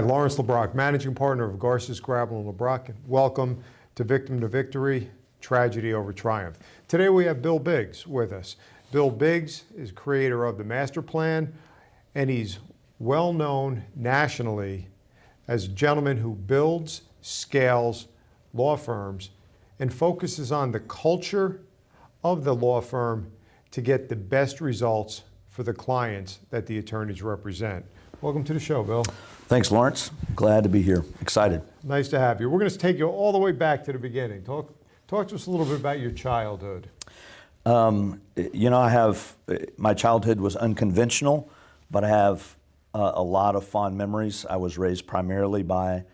Hi, Lawrence LeBrocq, Managing Partner of Garces, Grabler, and LeBrocq. Welcome to Victim to Victory, Tragedy Over Triumph. Today we have Bill Biggs with us. Bill Biggs is creator of the Master Plan, and he's well known nationally as a gentleman who builds, scales law firms and focuses on the culture of the law firm to get the best results for the clients that the attorneys represent. Welcome to the show, Bill. Thanks, Lawrence. Glad to be here. Excited. Nice to have you. We're going to take you all the way back to the beginning. Talk to us a little bit about your childhood. My childhood was unconventional, but I have a lot of fond memories. I was raised primarily by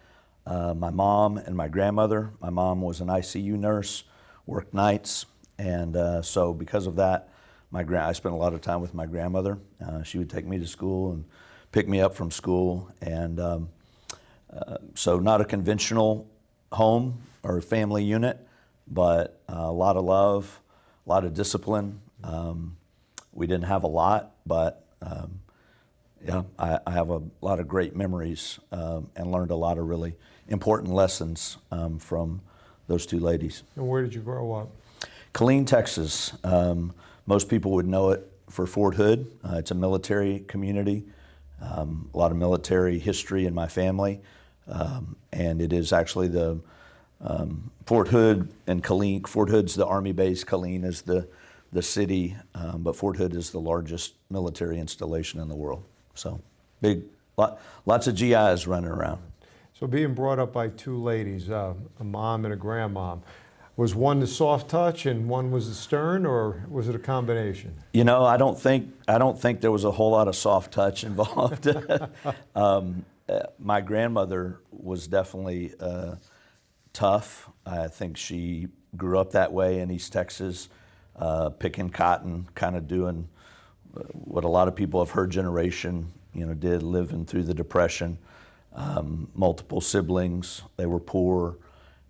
my mom and my grandmother. My mom was an ICU nurse, worked nights, and so because of that, I spent a lot of time with my grandmother. She would take me to school and pick me up from school, and so not a conventional home or family unit, but a lot of love, a lot of discipline. We didn't have a lot, but I have a lot of great memories and learned a lot of really important lessons from those two ladies. And where did you grow up? Killeen, Texas. Most people would know it for Fort Hood. It's a military community. A lot of military history in my family, and it is actually the Fort Hood and Killeen. Fort Hood's the Army base, Killeen is the city, but Fort Hood is the largest military installation in the world. So lots of GIs running around. So being brought up by two ladies, a mom and a grandmom, was one the soft touch and one was the stern, or was it a combination? You know, I don't think there was a whole lot of soft touch involved. My grandmother was definitely tough. I think she grew up that way in East Texas, picking cotton, kind of doing what a lot of people of her generation, did, living through the Depression. Multiple siblings, they were poor.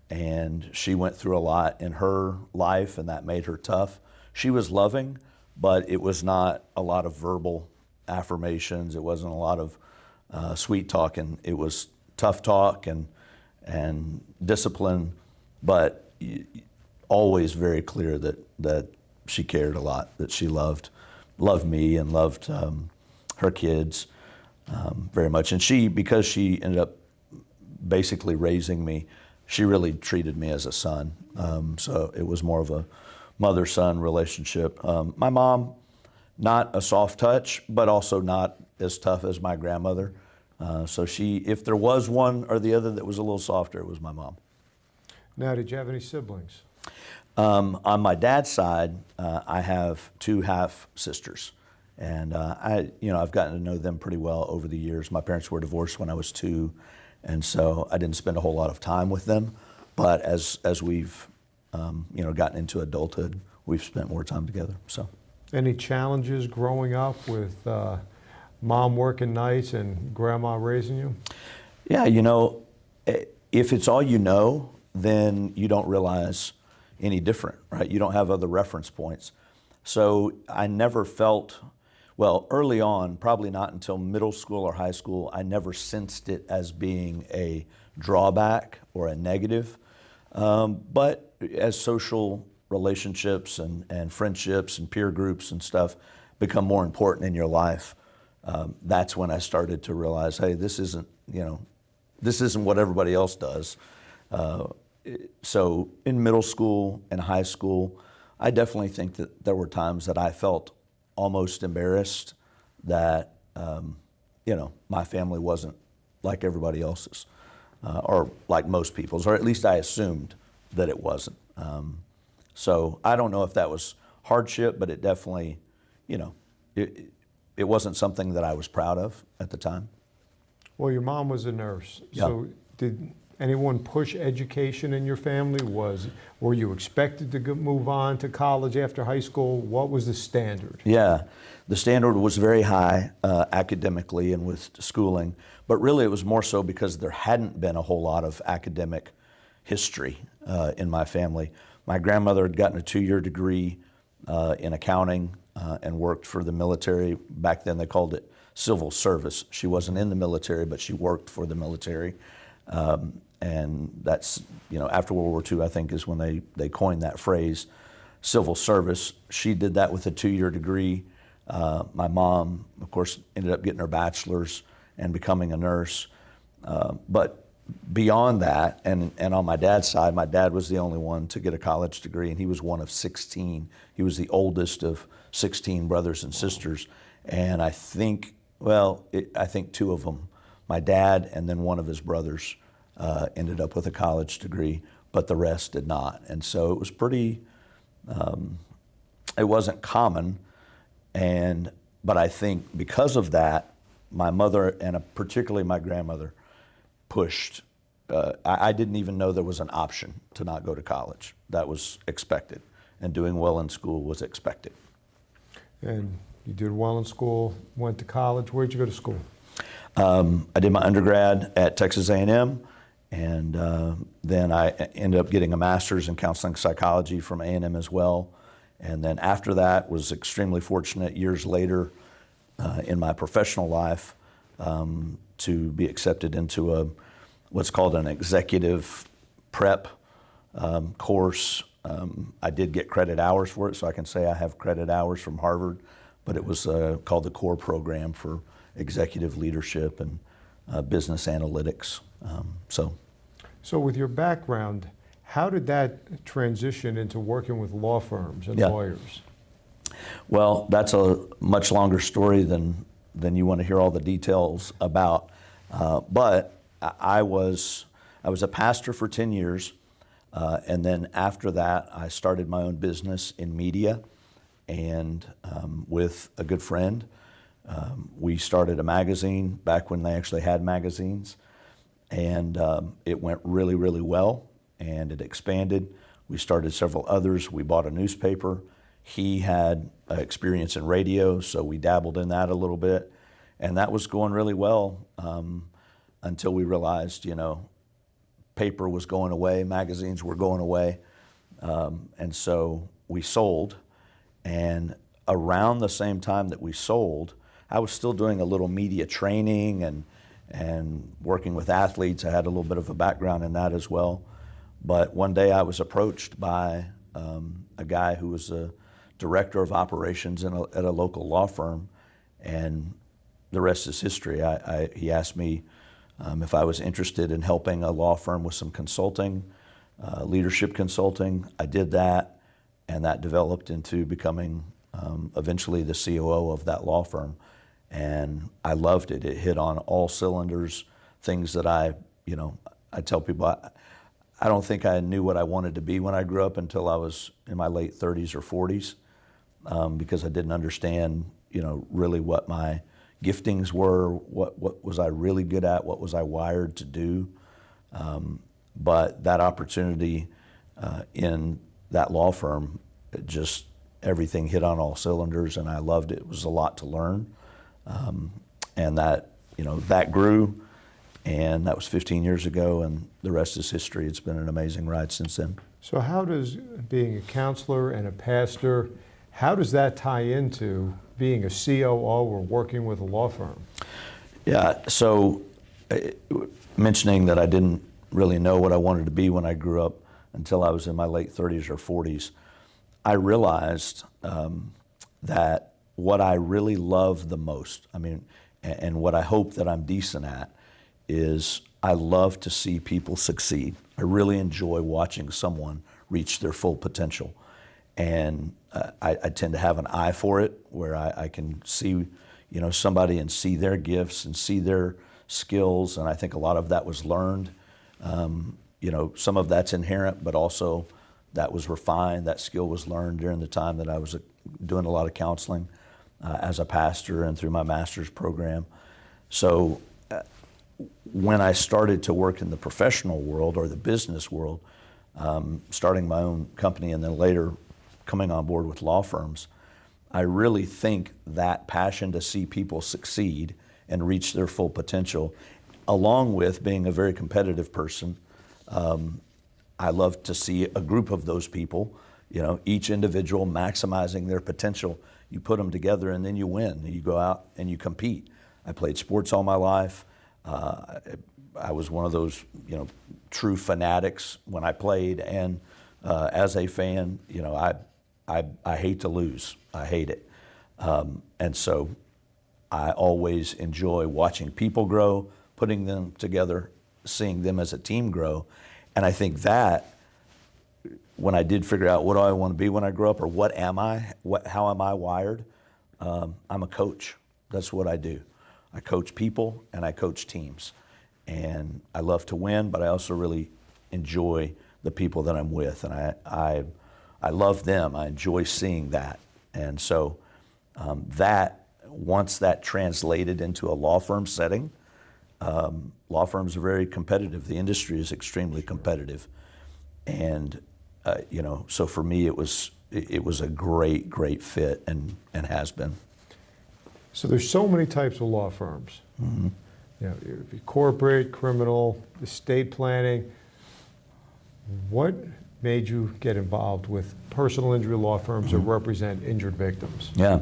And she went through a lot in her life, and that made her tough. She was loving, but it was not a lot of verbal affirmations. It wasn't a lot of sweet talking. It was tough talk and discipline, but always very clear that she cared a lot, that she loved me and loved her kids very much. And because she ended up basically raising me, she really treated me as a son. So it was more of a mother-son relationship. My mom, not a soft touch, but also not as tough as my grandmother. So if there was one or the other that was a little softer, it was my mom. Now, did you have any siblings? On my dad's side, I have two half sisters. And I've gotten to know them pretty well over the years. My parents were divorced when I was 2. And so I didn't spend a whole lot of time with them, but as we've gotten into adulthood, we've spent more time together. So, any challenges growing up with mom working nights and grandma raising you? Yeah, if it's all you know, then you don't realize any different, right? You don't have other reference points. So I never felt. Well, early on, probably not until middle school or high school, I never sensed it as being a drawback or a negative. But as social relationships and friendships and peer groups and stuff become more important in your life, that's when I started to realize, hey, this isn't what everybody else does. So in middle school and high school, I definitely think that there were times that I felt almost embarrassed that my family wasn't like everybody else's, or like most people's, or at least I assumed that it wasn't. So I don't know if that was hardship, but it definitely, it wasn't something that I was proud of at the time. Well, your mom was a nurse, Yeah. So did anyone push education in your family? Were you expected to move on to college after high school? What was the standard? Yeah, the standard was very high academically and with schooling, but really it was more so because there hadn't been a whole lot of academic history in my family. My grandmother had gotten a 2-year degree in accounting and worked for the military. Back then they called it civil service. She wasn't in the military, but she worked for the military. And that's, after World War II, I think, is when they coined that phrase, civil service. She did that with a 2-year degree. My mom, of course, ended up getting her bachelor's and becoming a nurse. But beyond that, and on my dad's side, my dad was the only one to get a college degree, and he was one of 16. He was the oldest of 16 brothers and sisters. And I think, I think 2 of them, my dad and then one of his brothers, ended up with a college degree, but the rest did not. And so it was pretty, it wasn't common. But I think because of that, my mother and particularly my grandmother pushed. I didn't even know there was an option to not go to college. That was expected, and doing well in school was expected. And you did well in school, went to college. Where'd you go to school? I did my undergrad at Texas A&M, and then I ended up getting a master's in counseling psychology from A&M as well. And then after that, was extremely fortunate years later in my professional life to be accepted into what's called an executive prep course. I did get credit hours for it, so I can say I have credit hours from Harvard, but it was called the core program for executive leadership and business analytics. So with your background, how did that transition into working with law firms and Yeah. lawyers? Well, that's a much longer story than you want to hear all the details about. But I was a pastor for 10 years, and then after that, I started my own business in media, and with a good friend, we started a magazine back when they actually had magazines, and it went really, really well, and it expanded. We started several others. We bought a newspaper. He had experience in radio, so we dabbled in that a little bit, and that was going really well until we realized, paper was going away, magazines were going away, and so we sold. And around the same time that we sold, I was still doing a little media training and working with athletes. I had a little bit of a background in that as well. But one day I was approached by a guy who was a director of operations at a local law firm, and the rest is history. He asked me if I was interested in helping a law firm with some consulting, leadership consulting. I did that, and that developed into becoming eventually the COO of that law firm. And I loved it. It hit on all cylinders, things that I tell people, I don't think I knew what I wanted to be when I grew up until I was in my late 30s or 40s, because I didn't understand, really what my giftings were, what was I really good at, what was I wired to do. But that opportunity in that law firm, just everything hit on all cylinders, and I loved it. It was a lot to learn, and that grew. And that was 15 years ago, and the rest is history. It's been an amazing ride since then. So how does being a counselor and a pastor, how does that tie into being a COO or working with a law firm? Yeah, so mentioning that I didn't really know what I wanted to be when I grew up until I was in my late 30s or 40s, I realized that what I really love the most, and what I hope that I'm decent at, is I love to see people succeed. I really enjoy watching someone reach their full potential. And I tend to have an eye for it, where I can see, somebody and see their gifts and see their skills. And I think a lot of that was learned. Some of that's inherent, but also that was refined. That skill was learned during the time that I was doing a lot of counseling as a pastor and through my master's program. So when I started to work in the professional world or the business world, starting my own company and then later coming on board with law firms, I really think that passion to see people succeed and reach their full potential, along with being a very competitive person, I love to see a group of those people, each individual maximizing their potential. You put them together and then you win. You go out and you compete. I played sports all my life. I was one of those, true fanatics when I played, and as a fan, I hate to lose. I hate it, and so I always enjoy watching people grow, putting them together, seeing them as a team grow, and I think that when I did figure out what do I want to be when I grow up, or what am I, how am I wired, I'm a coach. That's what I do. I coach people and I coach teams. And I love to win, but I also really enjoy the people that I'm with. And I love them. I enjoy seeing that. And so once that translated into a law firm setting, law firms are very competitive. The industry is extremely competitive. And so for me, it was a great fit and has been. So there's so many types of law firms. Mm-hmm. Corporate, criminal, estate planning. What made you get involved with personal injury law firms that represent injured victims? Yeah,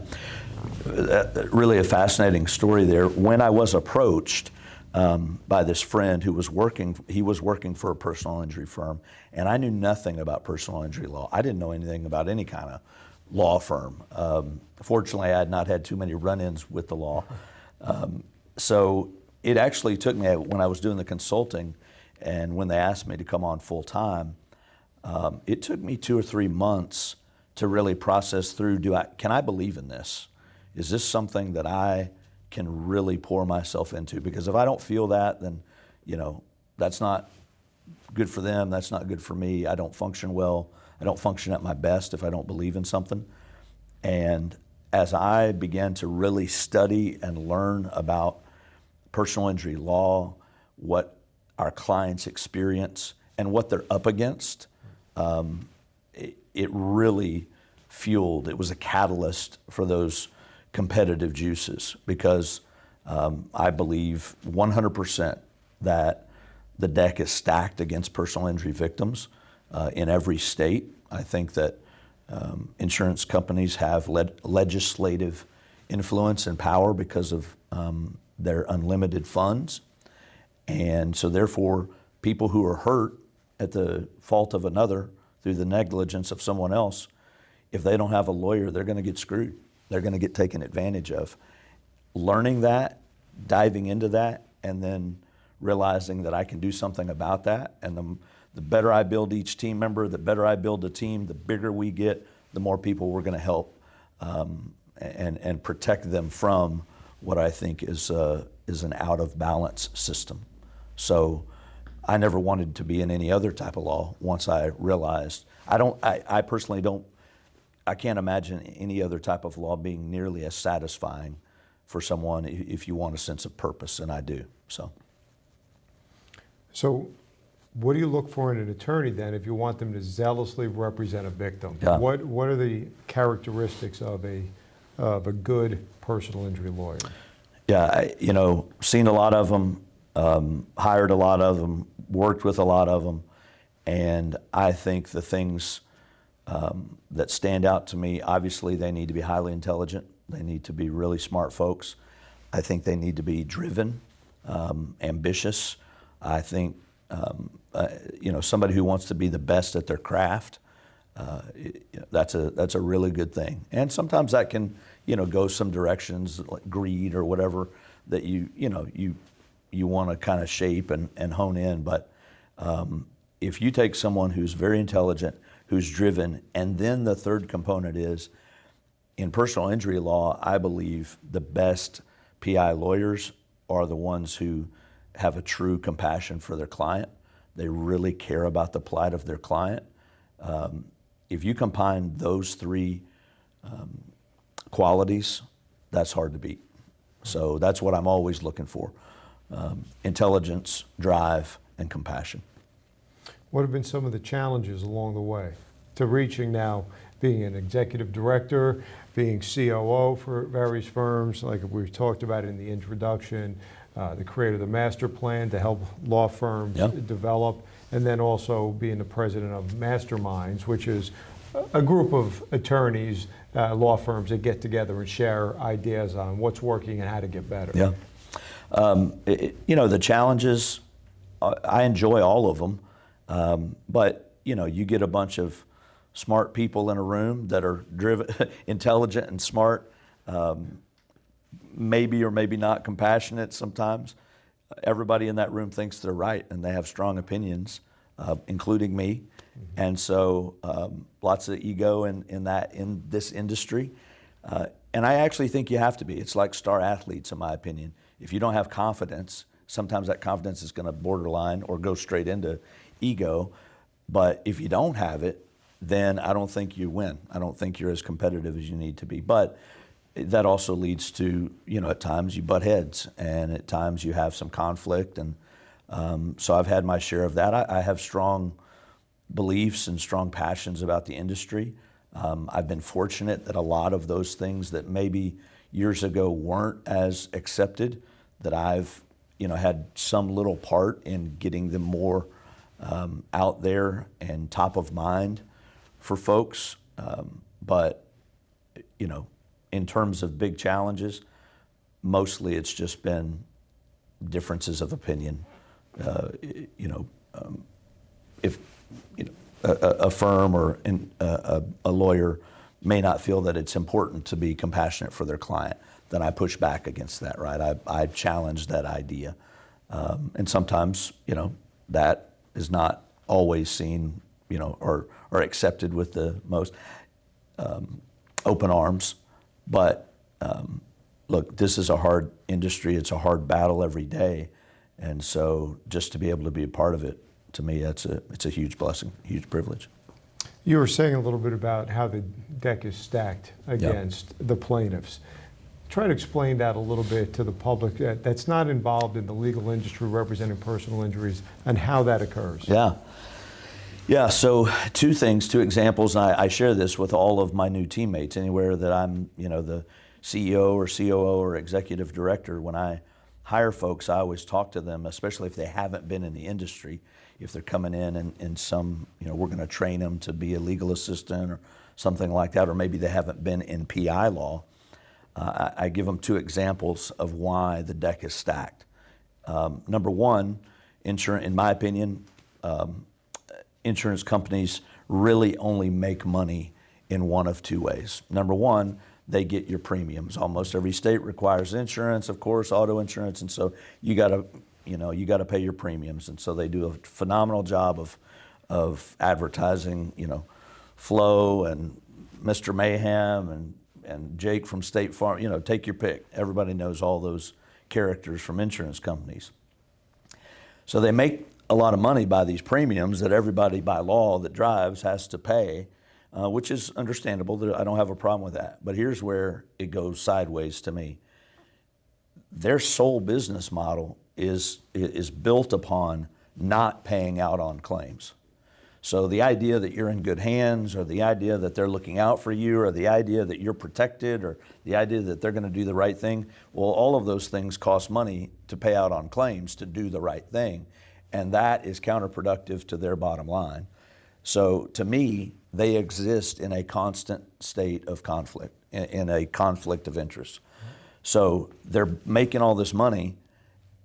really a fascinating story there. When I was approached by this friend who was working for a personal injury firm, and I knew nothing about personal injury law. I didn't know anything about any kind of law firm. Fortunately, I had not had too many run-ins with the law. So it actually took me, when I was doing the consulting and when they asked me to come on full time, it took me 2 or 3 months to really process through, can I believe in this? Is this something that I can really pour myself into? Because if I don't feel that, then that's not good for them, that's not good for me. I don't function well. I don't function at my best if I don't believe in something. And as I began to really study and learn about personal injury law, what our clients experience, and what they're up against, it really fueled, it was a catalyst for those competitive juices, because I believe 100% that the deck is stacked against personal injury victims in every state. I think that insurance companies have legislative influence and power because of their unlimited funds. And so therefore, people who are hurt at the fault of another through the negligence of someone else, if they don't have a lawyer, they're going to get screwed. They're going to get taken advantage of. Learning that, diving into that, and then realizing that I can do something about that, and the better I build each team member, the better I build the team, the bigger we get, the more people we're going to help and protect them from what I think is an out of balance system. So I never wanted to be in any other type of law once I realized. I personally don't, I can't imagine any other type of law being nearly as satisfying for someone if you want a sense of purpose, and I do. So what do you look for in an attorney then if you want them to zealously represent a victim? Yeah. What are the characteristics of a good personal injury lawyer? Yeah, seen a lot of them, hired a lot of them, worked with a lot of them, and I think the things that stand out to me, obviously they need to be highly intelligent. They need to be really smart folks. I think they need to be driven, ambitious. I think somebody who wants to be the best at their craft, that's a really good thing. And sometimes that can go some directions like greed or whatever that you want to kind of shape and hone in. But if you take someone who's very intelligent, who's driven, and then the third component is, in personal injury law, I believe the best PI lawyers are the ones who have a true compassion for their client. They really care about the plight of their client. If you combine those three qualities, that's hard to beat. So that's what I'm always looking for. Intelligence, drive, and compassion. What have been some of the challenges along the way to reaching now being an executive director, being COO for various firms, like we talked about in the introduction, the creator of the master plan to help law firms develop, and then also being the president of Masterminds, which is a group of attorneys, law firms that get together and share ideas on what's working and how to get better. Yeah. The challenges, I enjoy all of them, but you get a bunch of smart people in a room that are driven, intelligent and smart, maybe or maybe not compassionate sometimes. Everybody in that room thinks they're right and they have strong opinions, including me. And so lots of ego in this industry. And I actually think you have to be. It's like star athletes, in my opinion. If you don't have confidence, sometimes that confidence is going to borderline or go straight into ego. But if you don't have it, then I don't think you win. I don't think you're as competitive as you need to be. But that also leads to, at times you butt heads, and at times you have some conflict. And so I've had my share of that. I have strong beliefs and strong passions about the industry. I've been fortunate that a lot of those things that maybe years ago weren't as accepted, that I've had some little part in getting them more out there and top of mind for folks. But in terms of big challenges, mostly it's just been differences of opinion. If a firm or a lawyer may not feel that it's important to be compassionate for their client, then I push back against that, right? I challenge that idea. And sometimes, that is not always seen, or accepted with the most open arms. But look, this is a hard industry. It's a hard battle every day. And so just to be able to be a part of it, to me, it's a huge blessing, huge privilege. You were saying a little bit about how the deck is stacked against the plaintiffs. Try to explain that a little bit to the public that's not involved in the legal industry representing personal injuries, and how that occurs. Yeah, so two examples, and I share this with all of my new teammates. Anywhere that I'm, the CEO or COO or executive director, when I hire folks, I always talk to them, especially if they haven't been in the industry. If they're coming in some, we're going to train them to be a legal assistant or something like that, or maybe they haven't been in PI law. I give them two examples of why the deck is stacked. Number one, in my opinion, insurance companies really only make money in one of two ways. Number one, they get your premiums. Almost every state requires insurance, of course, auto insurance, and so you got to pay your premiums. And so they do a phenomenal job of advertising, Flo and Mr. Mayhem and Jake from State Farm, take your pick. Everybody knows all those characters from insurance companies. So they make a lot of money by these premiums that everybody by law that drives has to pay, which is understandable. I don't have a problem with that. But here's where it goes sideways to me. Their sole business model is built upon not paying out on claims. So the idea that you're in good hands, or the idea that they're looking out for you, or the idea that you're protected, or the idea that they're going to do the right thing, well, all of those things cost money to pay out on claims to do the right thing. And that is counterproductive to their bottom line. So to me, they exist in a constant state of conflict, in a conflict of interest. So they're making all this money.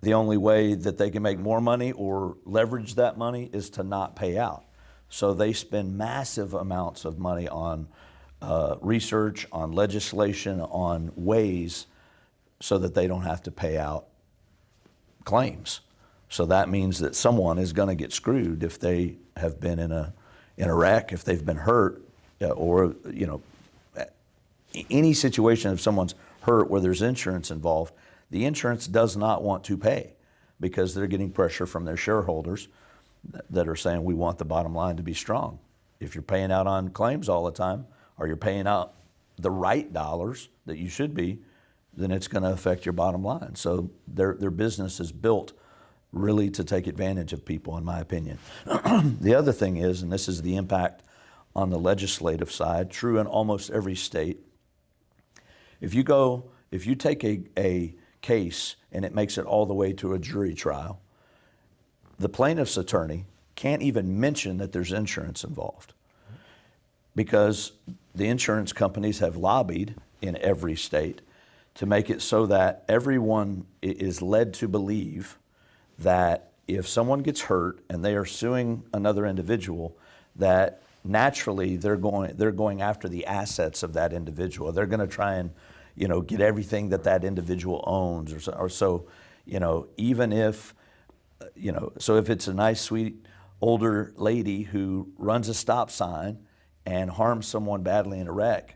The only way that they can make more money or leverage that money is to not pay out. So they spend massive amounts of money on research, on legislation, on ways so that they don't have to pay out claims. So that means that someone is going to get screwed if they have been in a wreck, if they've been hurt, or any situation if someone's hurt where there's insurance involved. The insurance does not want to pay because they're getting pressure from their shareholders that are saying we want the bottom line to be strong. If you're paying out on claims all the time, or you're paying out the right dollars that you should be, then it's going to affect your bottom line. So their business is built really to take advantage of people, in my opinion. The other thing is, and this is the impact on the legislative side, true in almost every state, if you take a case and it makes it all the way to a jury trial, the plaintiff's attorney can't even mention that there's insurance involved, because the insurance companies have lobbied in every state to make it so that everyone is led to believe that if someone gets hurt and they are suing another individual, that naturally they're going after the assets of that individual. They're going to try and, get everything that individual owns, or so, even if, so if it's a nice, sweet, older lady who runs a stop sign and harms someone badly in a wreck,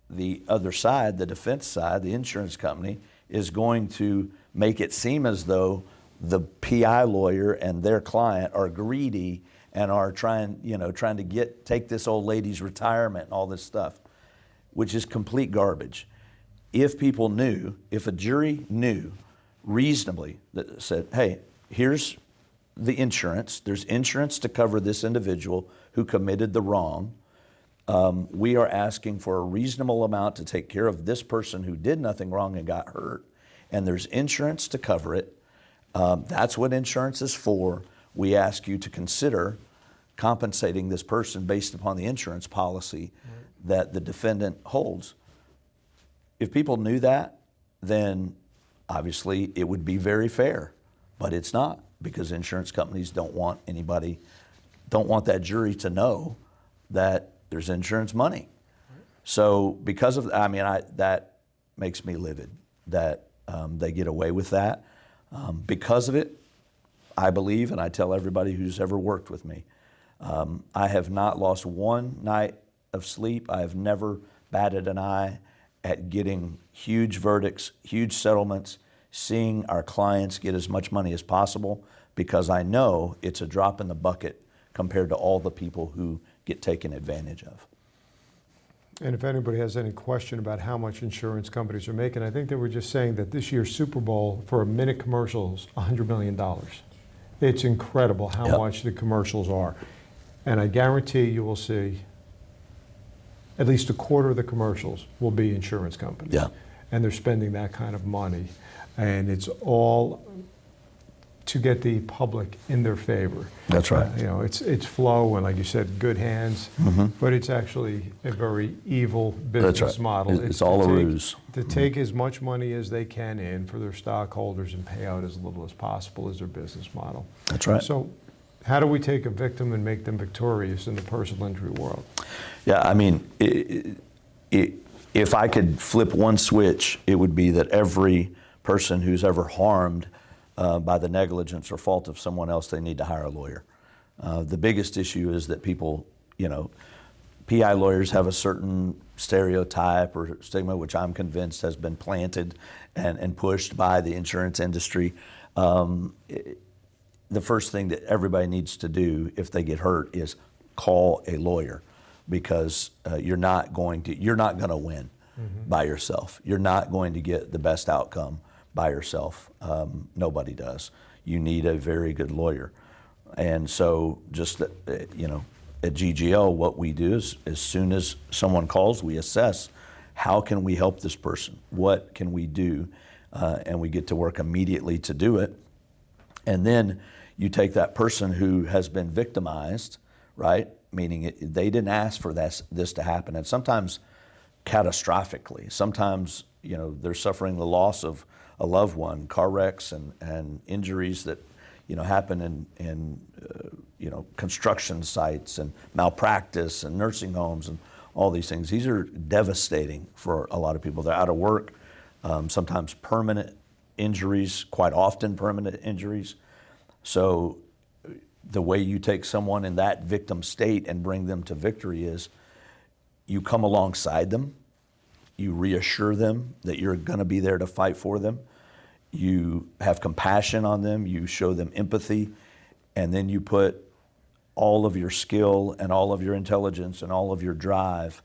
the other side, the defense side, the insurance company, is going to make it seem as though the PI lawyer and their client are greedy and are trying to take this old lady's retirement and all this stuff, which is complete garbage. If people knew, if a jury knew reasonably, that said, hey, here's the insurance, there's insurance to cover this individual who committed the wrong. We are asking for a reasonable amount to take care of this person who did nothing wrong and got hurt, and there's insurance to cover it. That's what insurance is for. We ask you to consider compensating this person based upon the insurance policy that the defendant holds. If people knew that, then obviously it would be very fair, but it's not, because insurance companies don't want that jury to know that there's insurance money. So because of, that makes me livid that they get away with that. Because of it, I believe, and I tell everybody who's ever worked with me, I have not lost one night of sleep. I have never batted an eye at getting huge verdicts, huge settlements, seeing our clients get as much money as possible, because I know it's a drop in the bucket compared to all the people who get taken advantage of. And if anybody has any question about how much insurance companies are making, I think they were just saying that this year's Super Bowl for a minute commercials, $100 million. It's incredible how much the commercials are. And I guarantee you will see at least a quarter of the commercials will be insurance companies. Yeah. And they're spending that kind of money. And it's all to get the public in their favor. That's right. It's flow and, like you said, good hands, but it's actually a very evil business model. It's all a ruse. To take as much money as they can in for their stockholders and pay out as little as possible is their business model. That's right. So how do we take a victim and make them victorious in the personal injury world? Yeah, if I could flip one switch, it would be that every person who's ever harmed by the negligence or fault of someone else, they need to hire a lawyer. The biggest issue is that people, PI lawyers have a certain stereotype or stigma, which I'm convinced has been planted and pushed by the insurance industry. The first thing that everybody needs to do if they get hurt is call a lawyer, because you're not going to win by yourself. You're not going to get the best outcome by yourself. Nobody does. You need a very good lawyer. And so just, at GGL, what we do is as soon as someone calls, we assess how can we help this person? What can we do? And we get to work immediately to do it. And then you take that person who has been victimized, right? Meaning they didn't ask for this to happen. And sometimes catastrophically, sometimes, they're suffering the loss of a loved one, car wrecks and injuries that, happen in construction sites and malpractice and nursing homes and all these things. These are devastating for a lot of people. They're out of work, sometimes permanent injuries, quite often permanent injuries. So the way you take someone in that victim state and bring them to victory is you come alongside them, you reassure them that you're going to be there to fight for them, you have compassion on them, you show them empathy, and then you put all of your skill and all of your intelligence and all of your drive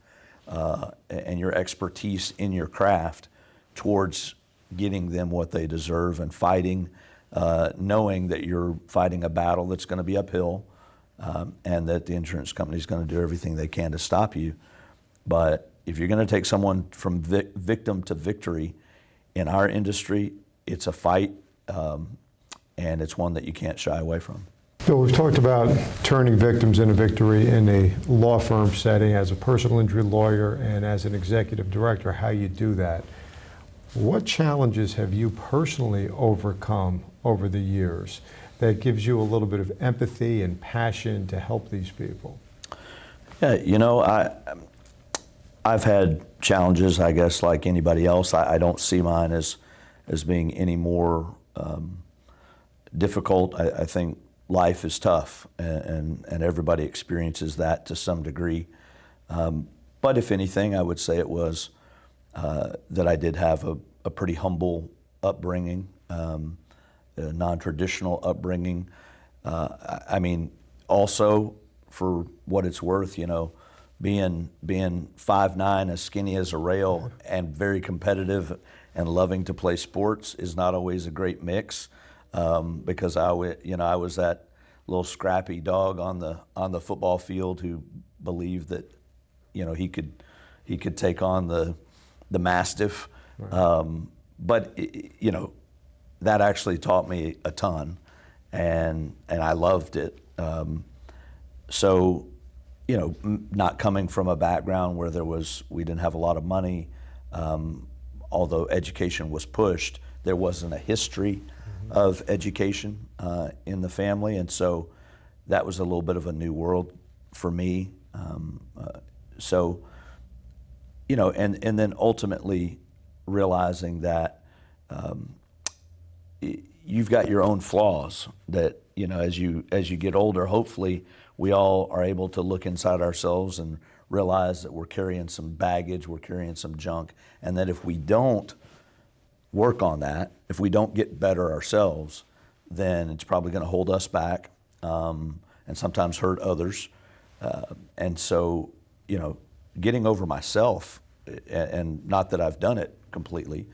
and your expertise in your craft towards getting them what they deserve and fighting, knowing that you're fighting a battle that's going to be uphill, and that the insurance company is going to do everything they can to stop you. But if you're going to take someone from victim to victory in our industry, it's a fight, and it's one that you can't shy away from. Bill, we've talked about turning victims into victory in a law firm setting, as a personal injury lawyer and as an executive director, how you do that. What challenges have you personally overcome over the years that gives you a little bit of empathy and passion to help these people? Yeah, I've had challenges, I guess, like anybody else. I don't see mine as being any more difficult. I think life is tough, and everybody experiences that to some degree. But if anything, I would say it was that I did have a pretty humble upbringing, a non-traditional upbringing. I mean, also for what it's worth, being 5'9", as skinny as a rail, and very competitive and loving to play sports is not always a great mix, because I was that little scrappy dog on the football field who believed that he could take on the mastiff. Right. But that actually taught me a ton, and I loved it. So, not coming from a background where we didn't have a lot of money, although education was pushed, there wasn't a history of education in the family, and so that was a little bit of a new world for me. And then ultimately realizing that you've got your own flaws that, as you get older, hopefully we all are able to look inside ourselves and realize that we're carrying some baggage, we're carrying some junk, and that if we don't work on that, if we don't get better ourselves, then it's probably going to hold us back, and sometimes hurt others. And so, getting over myself, and not that I've done it completely,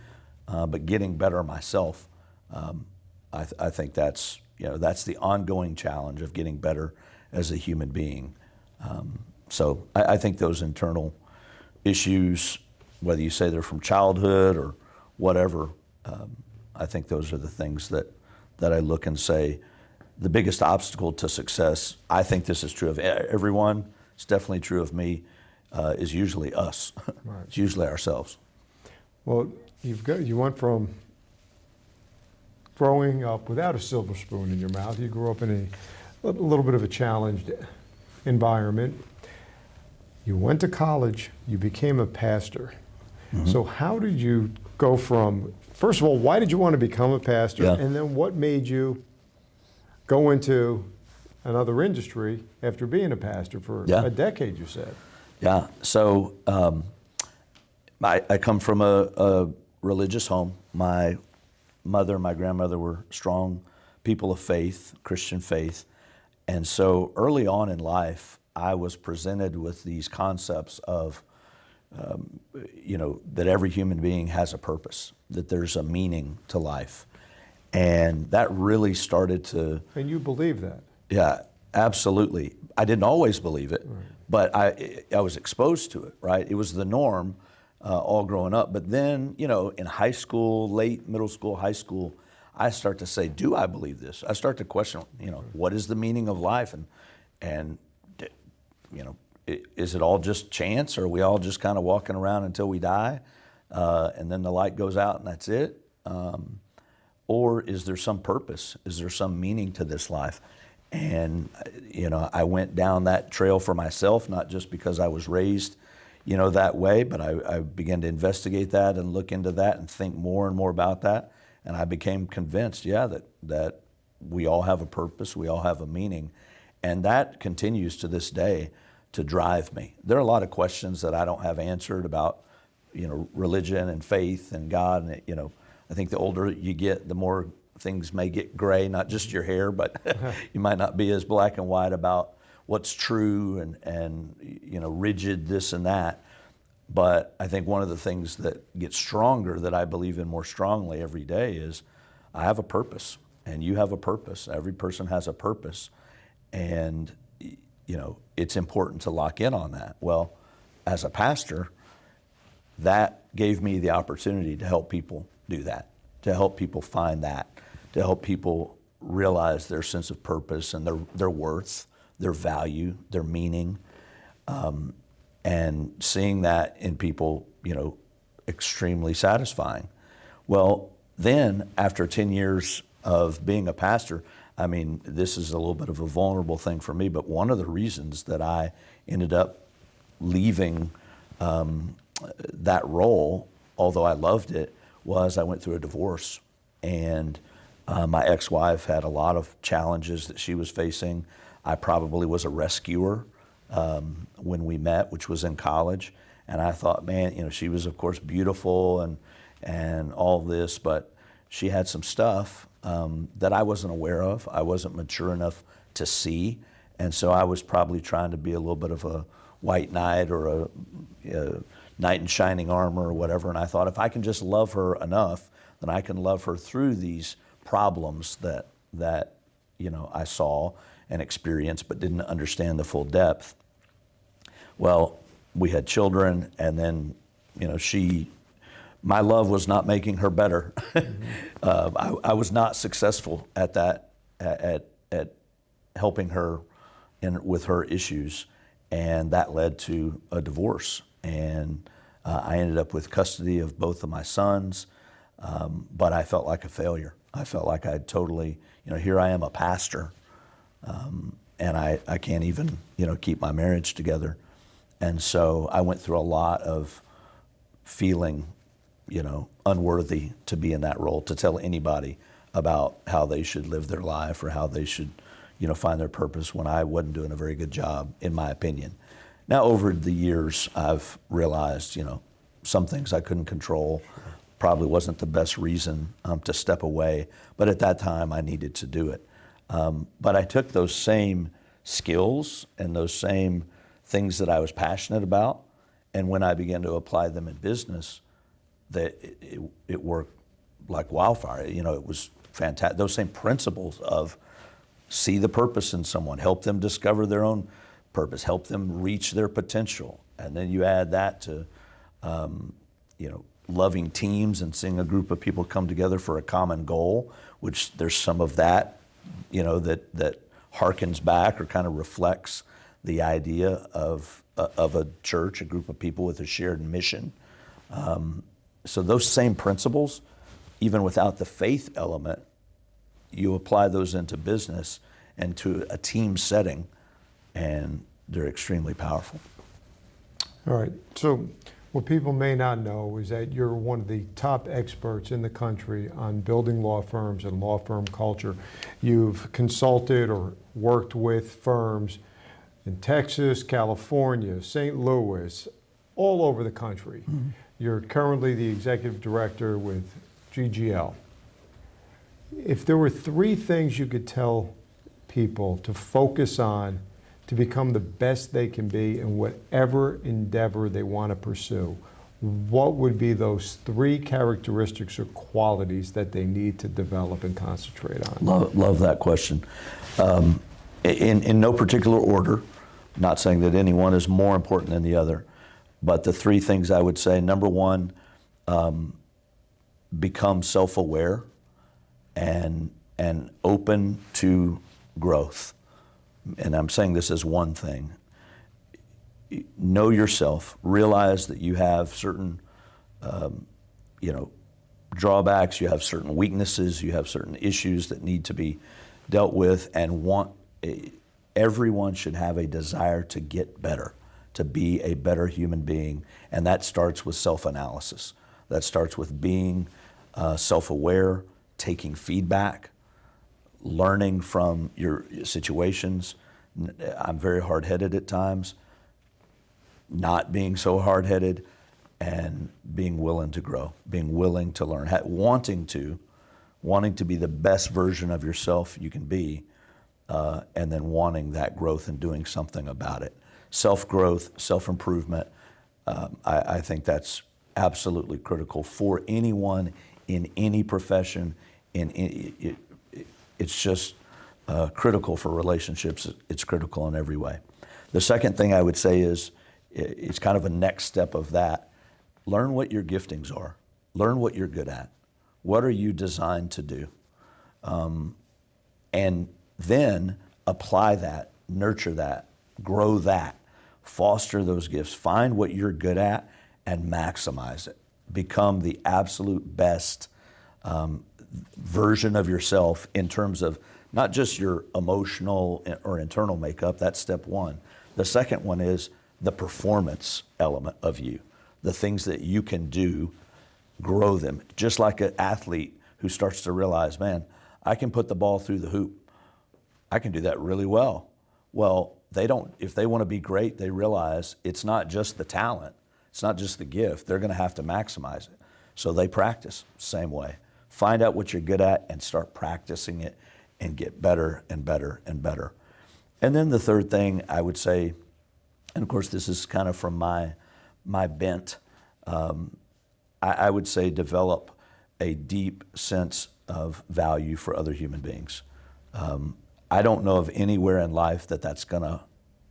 but getting better myself, I think that's the ongoing challenge of getting better as a human being. So I think those internal issues, whether you say they're from childhood or whatever, I think those are the things that I look and say, the biggest obstacle to success, I think this is true of everyone, it's definitely true of me, is usually us. Right. It's usually ourselves. Well, you went from growing up without a silver spoon in your mouth. You grew up in a little bit of a challenged environment. You went to college. You became a pastor. Mm-hmm. So how did you go from, first of all, why did you want to become a pastor? Yeah. And then what made you go into another industry after being a pastor for a decade, you said? Yeah. So I come from a religious home. My mother and my grandmother were strong people of faith, Christian faith. And so early on in life, I was presented with these concepts of, that every human being has a purpose, that there's a meaning to life. And that really started to... And you believe that? Yeah, absolutely. I didn't always believe it, right, but I was exposed to it, right? It was the norm all growing up. But then, in high school, late middle school, high school, I start to say, do I believe this? I start to question, what is the meaning of life? And is it all just chance? Or are we all just kind of walking around until we die? And then the light goes out and that's it? Or is there some purpose? Is there some meaning to this life? And, I went down that trail for myself, not just because I was raised, that way, but I began to investigate that and look into that and think more and more about that. And I became convinced, that we all have a purpose, we all have a meaning. And that continues to this day to drive me. There are a lot of questions that I don't have answered about, religion and faith and God. And, I think the older you get, the more things may get gray, not just your hair, but you might not be as black and white about what's true and rigid this and that. But I think one of the things that gets stronger, that I believe in more strongly every day, is I have a purpose and you have a purpose. Every person has a purpose. And, it's important to lock in on that. Well, as a pastor, that gave me the opportunity to help people do that, to help people find that, to help people realize their sense of purpose and their worth, their value, their meaning, and seeing that in people, extremely satisfying. Well, then after 10 years of being a pastor, I mean, this is a little bit of a vulnerable thing for me, but one of the reasons that I ended up leaving that role, although I loved it, was I went through a divorce. And my ex-wife had a lot of challenges that she was facing. I probably was a rescuer when we met, which was in college. And I thought, man, you know, she was of course beautiful and all this, but she had some stuff that I wasn't aware of. I wasn't mature enough to see. And so I was probably trying to be a little bit of a white knight or a knight in shining armor or whatever. And I thought, if I can just love her enough, then I can love her through these problems that you know, I saw and experienced, but didn't understand the full depth. Well, we had children, and then, you know, my love was not making her better. I was not successful at that, at helping her with her issues, and that led to a divorce. And I ended up with custody of both of my sons, but I felt like a failure. I felt like I'd totally, you know, here I am, a pastor, and I can't even, you know, keep my marriage together. And so I went through a lot of feeling, you know, unworthy to be in that role, to tell anybody about how they should live their life or how they should, you know, find their purpose, when I wasn't doing a very good job, in my opinion. Now, over the years, I've realized, you know, some things I couldn't control. Probably wasn't the best reason to step away, but at that time I needed to do it. But I took those same skills and those same things that I was passionate about, and when I began to apply them in business, it worked like wildfire. You know, it was fantastic. Those same principles of see the purpose in someone, help them discover their own purpose, help them reach their potential, and then you add that to, you know, loving teams and seeing a group of people come together for a common goal, which there's some of that, you know, that harkens back or kind of reflects the idea of a church, a group of people with a shared mission. So those same principles, even without the faith element, you apply those into business and to a team setting, and they're extremely powerful. All right, so what people may not know is that you're one of the top experts in the country on building law firms and law firm culture. You've consulted or worked with firms in Texas, California, St. Louis, all over the country. Mm-hmm. You're currently the executive director with GGL. If there were three things you could tell people to focus on to become the best they can be in whatever endeavor they want to pursue, what would be those three characteristics or qualities that they need to develop and concentrate on? Love that question. In no particular order, not saying that any one is more important than the other, but the three things I would say: number one, become self-aware and open to growth. And I'm saying this as one thing. Know yourself. Realize that you have certain, you know, drawbacks. You have certain weaknesses. You have certain issues that need to be dealt with. And everyone should have a desire to get better, to be a better human being. And that starts with self-analysis. That starts with being self-aware, taking feedback, learning from your situations. I'm very hard-headed at times, not being so hard-headed, and being willing to grow, being willing to learn, wanting to be the best version of yourself you can be, and then wanting that growth and doing something about it. Self-growth, self-improvement, I think that's absolutely critical for anyone in any profession. It's just critical for relationships. It's critical in every way. The second thing I would say is, it's kind of a next step of that. Learn what your giftings are. Learn what you're good at. What are you designed to do? And then apply that, nurture that, grow that, foster those gifts. Find what you're good at and maximize it. Become the absolute best version of yourself in terms of not just your emotional or internal makeup. That's step one. The second one is the performance element of you, the things that you can do, grow them. Just like an athlete who starts to realize, man, I can put the ball through the hoop. I can do that really well. Well, if they want to be great, they realize it's not just the talent, it's not just the gift, they're going to have to maximize it. So they practice same way. Find out what you're good at and start practicing it and get better and better and better. And then the third thing I would say, and of course this is kind of from my bent, I would say develop a deep sense of value for other human beings. I don't know of anywhere in life that's going to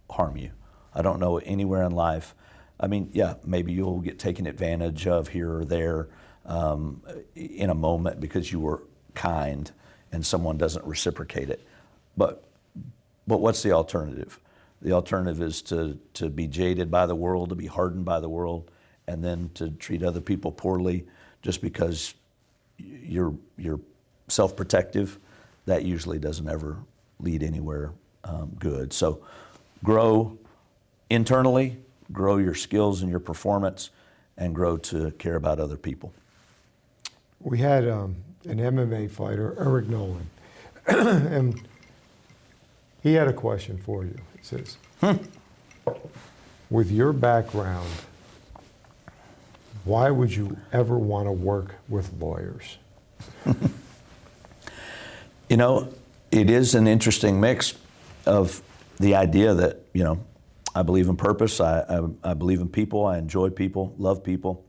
harm you. I don't know anywhere in life. I mean, yeah, maybe you'll get taken advantage of here or there in a moment because you were kind and someone doesn't reciprocate it. But what's the alternative? The alternative is to be jaded by the world, to be hardened by the world, and then to treat other people poorly just because you're self-protective. That usually doesn't ever lead anywhere good. So grow internally, grow your skills and your performance, and grow to care about other people. We had an MMA fighter, Eric Nolan, and he had a question for you. He says, with your background, why would you ever want to work with lawyers? You know, it is an interesting mix of the idea that, you know, I believe in purpose, I believe in people, I enjoy people, love people.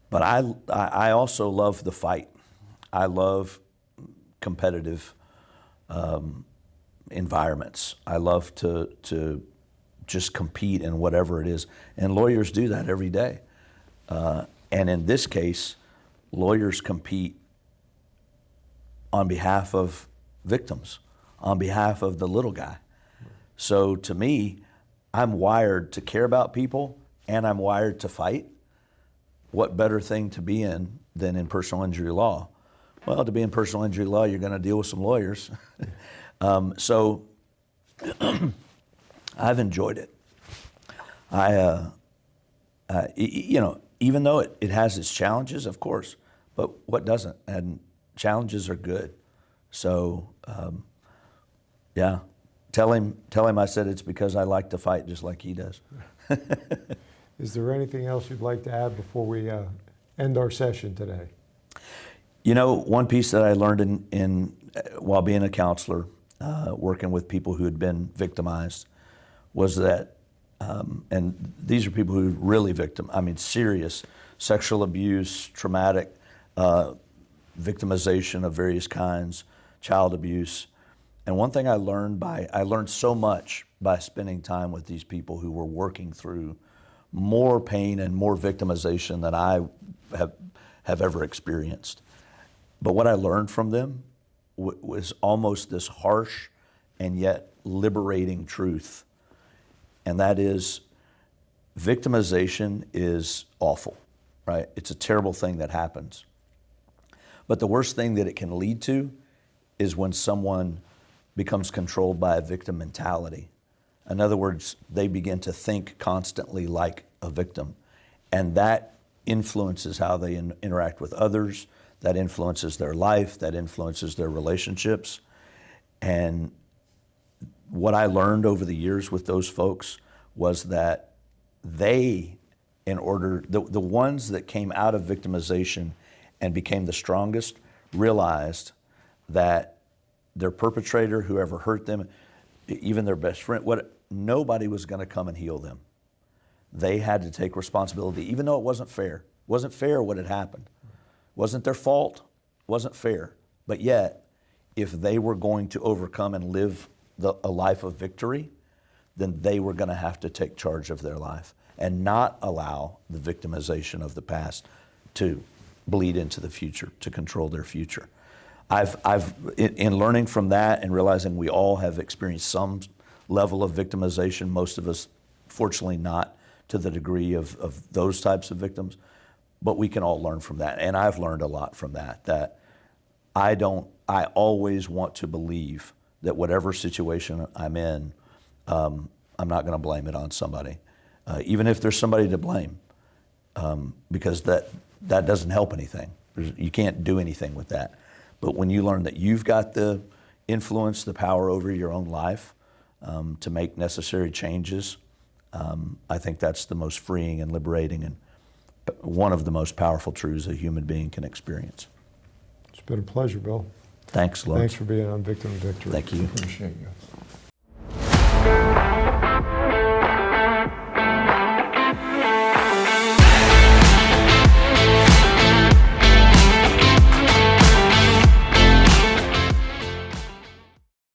But I also love the fight. I love competitive environments. I love to just compete in whatever it is. And lawyers do that every day. And in this case, lawyers compete on behalf of victims, on behalf of the little guy. So to me, I'm wired to care about people and I'm wired to fight. What better thing to be in than in personal injury law? Well, to be in personal injury law, you're going to deal with some lawyers. So I've enjoyed it. You know, even though it has its challenges, of course, but what doesn't? And challenges are good. So, yeah, tell him I said it's because I like to fight just like he does. Is there anything else you'd like to add before we end our session today? You know, one piece that I learned while being a counselor, working with people who had been victimized, was that, and these are people who really serious sexual abuse, traumatic victimization of various kinds, child abuse. And one thing I learned so much by spending time with these people who were working through more pain and more victimization than I have ever experienced. But what I learned from them was almost this harsh and yet liberating truth. And that is, victimization is awful, right? It's a terrible thing that happens. But the worst thing that it can lead to is when someone becomes controlled by a victim mentality. In other words, they begin to think constantly like a victim. And that influences how they interact with others, that influences their life, that influences their relationships. And what I learned over the years with those folks was that the ones that came out of victimization and became the strongest realized that their perpetrator, whoever hurt them, even their best friend, nobody was going to come and heal them. They had to take responsibility, even though it wasn't fair. It wasn't fair what had happened. It wasn't their fault. It wasn't fair. But yet, if they were going to overcome and live a life of victory, then they were going to have to take charge of their life and not allow the victimization of the past to bleed into the future, to control their future. In learning from that and realizing we all have experienced some level of victimization, most of us, fortunately, not to the degree of those types of victims, but we can all learn from that. And I've learned a lot from that, that I always want to believe that whatever situation I'm in, I'm not going to blame it on somebody, even if there's somebody to blame, because that doesn't help anything. You can't do anything with that. But when you learn that you've got the influence, the power over your own life to make necessary changes, I think that's the most freeing and liberating and one of the most powerful truths a human being can experience. It's been a pleasure, Bill. Thanks, Lawrence. Thanks for being on Victim to Victory. Thank you. Appreciate you.